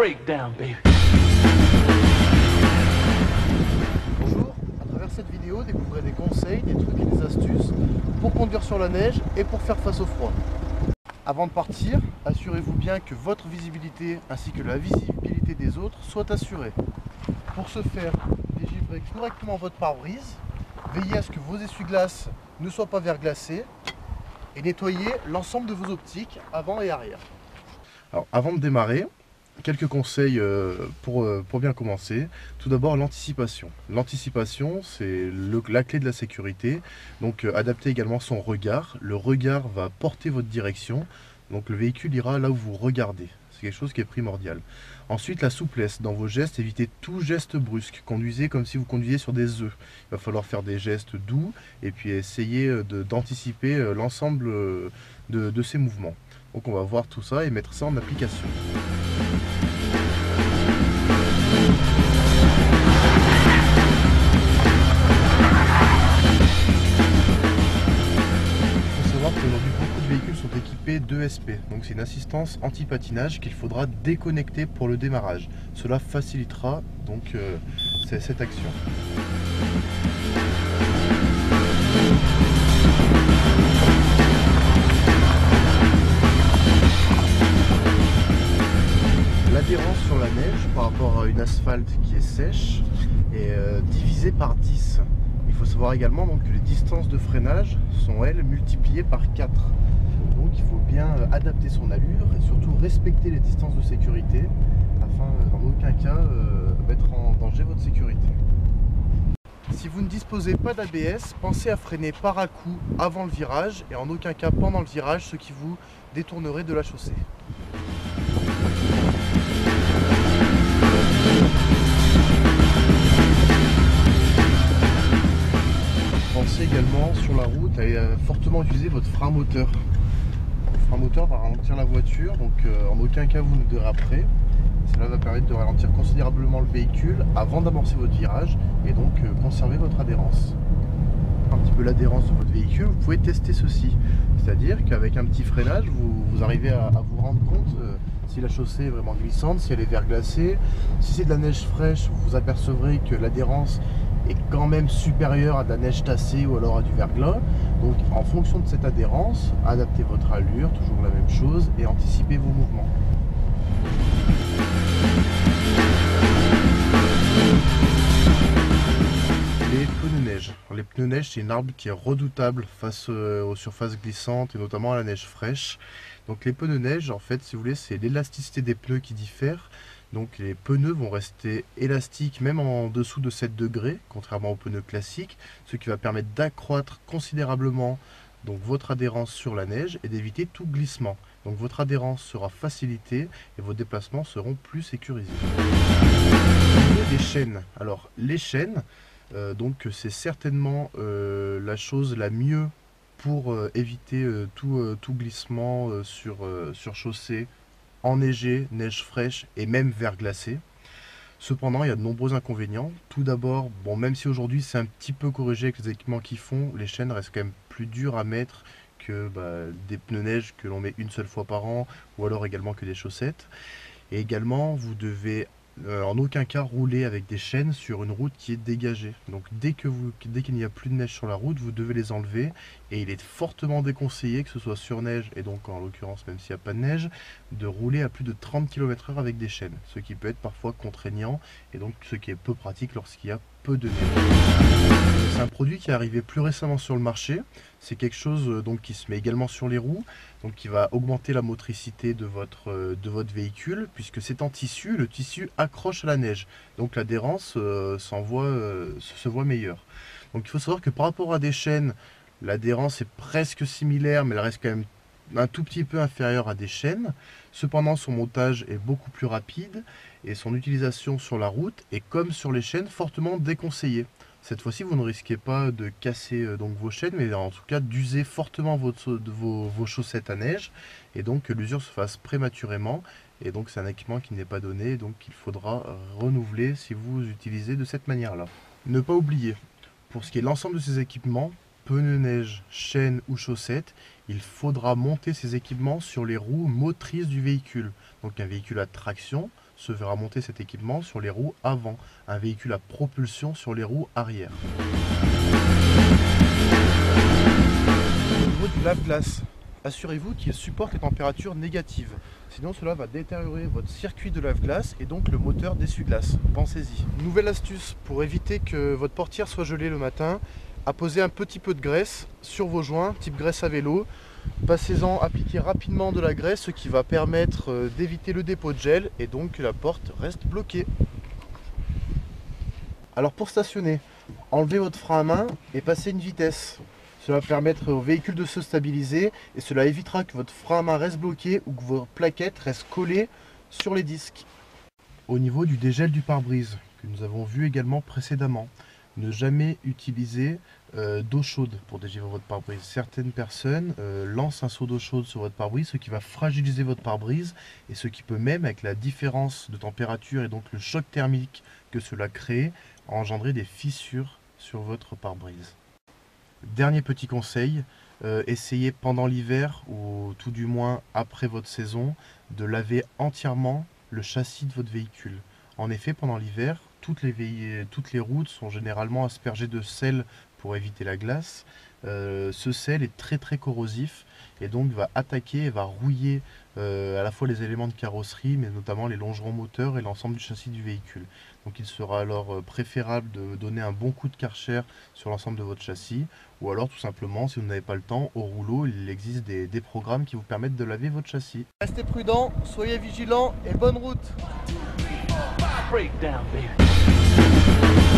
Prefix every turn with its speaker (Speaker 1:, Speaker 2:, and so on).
Speaker 1: breakdown, baby.
Speaker 2: Bonjour, à travers cette vidéo, découvrez des conseils, des trucs et des astuces pour conduire sur la neige et pour faire face au froid. Avant de partir, assurez-vous bien que votre visibilité ainsi que la visibilité des autres soient assurées. Pour ce faire, dégivrez correctement votre pare-brise, veillez à ce que vos essuie-glaces ne soient pas verglacés et nettoyez l'ensemble de vos optiques avant et arrière. Alors, avant de démarrer, quelques conseils pour bien commencer. Tout d'abord, l'anticipation. L'anticipation, c'est la clé de la sécurité. Donc, adaptez également son regard. Le regard va porter votre direction. Donc, le véhicule ira là où vous regardez. C'est quelque chose qui est primordial. Ensuite, la souplesse. Dans vos gestes, évitez tout geste brusque. Conduisez comme si vous conduisiez sur des œufs. Il va falloir faire des gestes doux et puis essayer d'anticiper l'ensemble de ces mouvements. Donc on va voir tout ça et mettre ça en application. Il faut savoir qu'aujourd'hui beaucoup de véhicules sont équipés d'ESP, donc c'est une assistance anti-patinage qu'il faudra déconnecter pour le démarrage. Cela facilitera donc cette action. L'adhérence sur la neige par rapport à une asphalte qui est sèche est divisée par 10. Il faut savoir également donc, que les distances de freinage sont elles multipliées par 4. Donc il faut bien adapter son allure et surtout respecter les distances de sécurité afin dans aucun cas mettre en danger votre sécurité. Si vous ne disposez pas d'ABS, pensez à freiner par à-coups avant le virage et en aucun cas pendant le virage, ce qui vous détournerait de la chaussée. Pensez également sur la route à fortement utiliser votre frein moteur. Le frein moteur va ralentir la voiture, donc en aucun cas vous ne déraperez. Cela va permettre de ralentir considérablement le véhicule avant d'amorcer votre virage et donc conserver votre adhérence. Un petit peu l'adhérence de votre véhicule, vous pouvez tester ceci. C'est-à-dire qu'avec un petit freinage, vous arrivez à vous rendre compte si la chaussée est vraiment glissante, si elle est verglacée. Si c'est de la neige fraîche, vous vous apercevrez que l'adhérence est quand même supérieure à de la neige tassée ou alors à du verglas. Donc en fonction de cette adhérence, adaptez votre allure, toujours la même chose, et anticipez vos mouvements. Les pneus neige. Les pneus neige, c'est une arme qui est redoutable face aux surfaces glissantes et notamment à la neige fraîche. Donc les pneus neige, en fait, si vous voulez, c'est l'élasticité des pneus qui diffère. Donc les pneus vont rester élastiques même en dessous de 7 degrés, contrairement aux pneus classiques, ce qui va permettre d'accroître considérablement donc, votre adhérence sur la neige et d'éviter tout glissement. Donc votre adhérence sera facilitée et vos déplacements seront plus sécurisés. Au niveau des chaînes, alors les chaînes, donc c'est certainement la chose la mieux pour éviter tout glissement sur chaussée, enneigée, neige fraîche et même verglacée. Cependant, il y a de nombreux inconvénients. Tout d'abord, bon, même si aujourd'hui c'est un petit peu corrigé avec les équipements qu'ils font, les chaînes restent quand même plus dures à mettre que des pneus neige que l'on met une seule fois par an ou alors également que des chaussettes. Et également, vous devez en aucun cas rouler avec des chaînes sur une route qui est dégagée. Donc dès qu'il n'y a plus de neige sur la route, vous devez les enlever et il est fortement déconseillé, que ce soit sur neige et donc en l'occurrence même s'il n'y a pas de neige, de rouler à plus de 30 km/h avec des chaînes, ce qui peut être parfois contraignant et donc ce qui est peu pratique lorsqu'il y a peu de neige. C'est un produit qui est arrivé plus récemment sur le marché. C'est quelque chose donc qui se met également sur les roues, donc qui va augmenter la motricité de votre véhicule, puisque c'est en tissu, le tissu accroche à la neige, donc l'adhérence se voit meilleure. Donc il faut savoir que par rapport à des chaînes, l'adhérence est presque similaire, mais elle reste quand même un tout petit peu inférieure à des chaînes. Cependant, son montage est beaucoup plus rapide et son utilisation sur la route est, comme sur les chaînes, fortement déconseillée. Cette fois-ci, vous ne risquez pas de casser donc vos chaînes, mais en tout cas d'user fortement vos chaussettes à neige, et donc que l'usure se fasse prématurément. Et donc c'est un équipement qui n'est pas donné, donc il faudra renouveler si vous utilisez de cette manière-là. Ne pas oublier, pour ce qui est de l'ensemble de ces équipements, pneus neige, chaînes ou chaussettes, il faudra monter ces équipements sur les roues motrices du véhicule. Donc un véhicule à traction se verra monter cet équipement sur les roues avant, un véhicule à propulsion sur les roues arrière. Au niveau du lave-glace, assurez-vous qu'il supporte les températures négatives. Sinon cela va détériorer votre circuit de lave-glace et donc le moteur d'essuie-glace. Pensez-y. Nouvelle astuce pour éviter que votre portière soit gelée le matin, apposez un petit peu de graisse sur vos joints, type graisse à vélo. Passez-en, appliquez rapidement de la graisse, ce qui va permettre d'éviter le dépôt de gel et donc que la porte reste bloquée. Alors pour stationner, enlevez votre frein à main et passez une vitesse. Cela va permettre au véhicule de se stabiliser et cela évitera que votre frein à main reste bloqué ou que vos plaquettes restent collées sur les disques. Au niveau du dégel du pare-brise, que nous avons vu également précédemment, ne jamais utiliser d'eau chaude pour dégeler votre pare-brise. Certaines personnes lancent un seau d'eau chaude sur votre pare-brise, ce qui va fragiliser votre pare-brise et ce qui peut même, avec la différence de température et donc le choc thermique que cela crée, engendrer des fissures sur votre pare-brise. Dernier petit conseil, essayez pendant l'hiver ou tout du moins après votre saison de laver entièrement le châssis de votre véhicule. En effet, pendant l'hiver, toutes les routes sont généralement aspergées de sel pour éviter la glace. Ce sel est très corrosif et donc va attaquer et va rouiller à la fois les éléments de carrosserie mais notamment les longerons moteurs et l'ensemble du châssis du véhicule. Donc il sera alors préférable de donner un bon coup de Karcher sur l'ensemble de votre châssis ou alors tout simplement, si vous n'avez pas le temps, au rouleau il existe des programmes qui vous permettent de laver votre châssis. Restez prudents, soyez vigilants et bonne route. Breakdown, baby.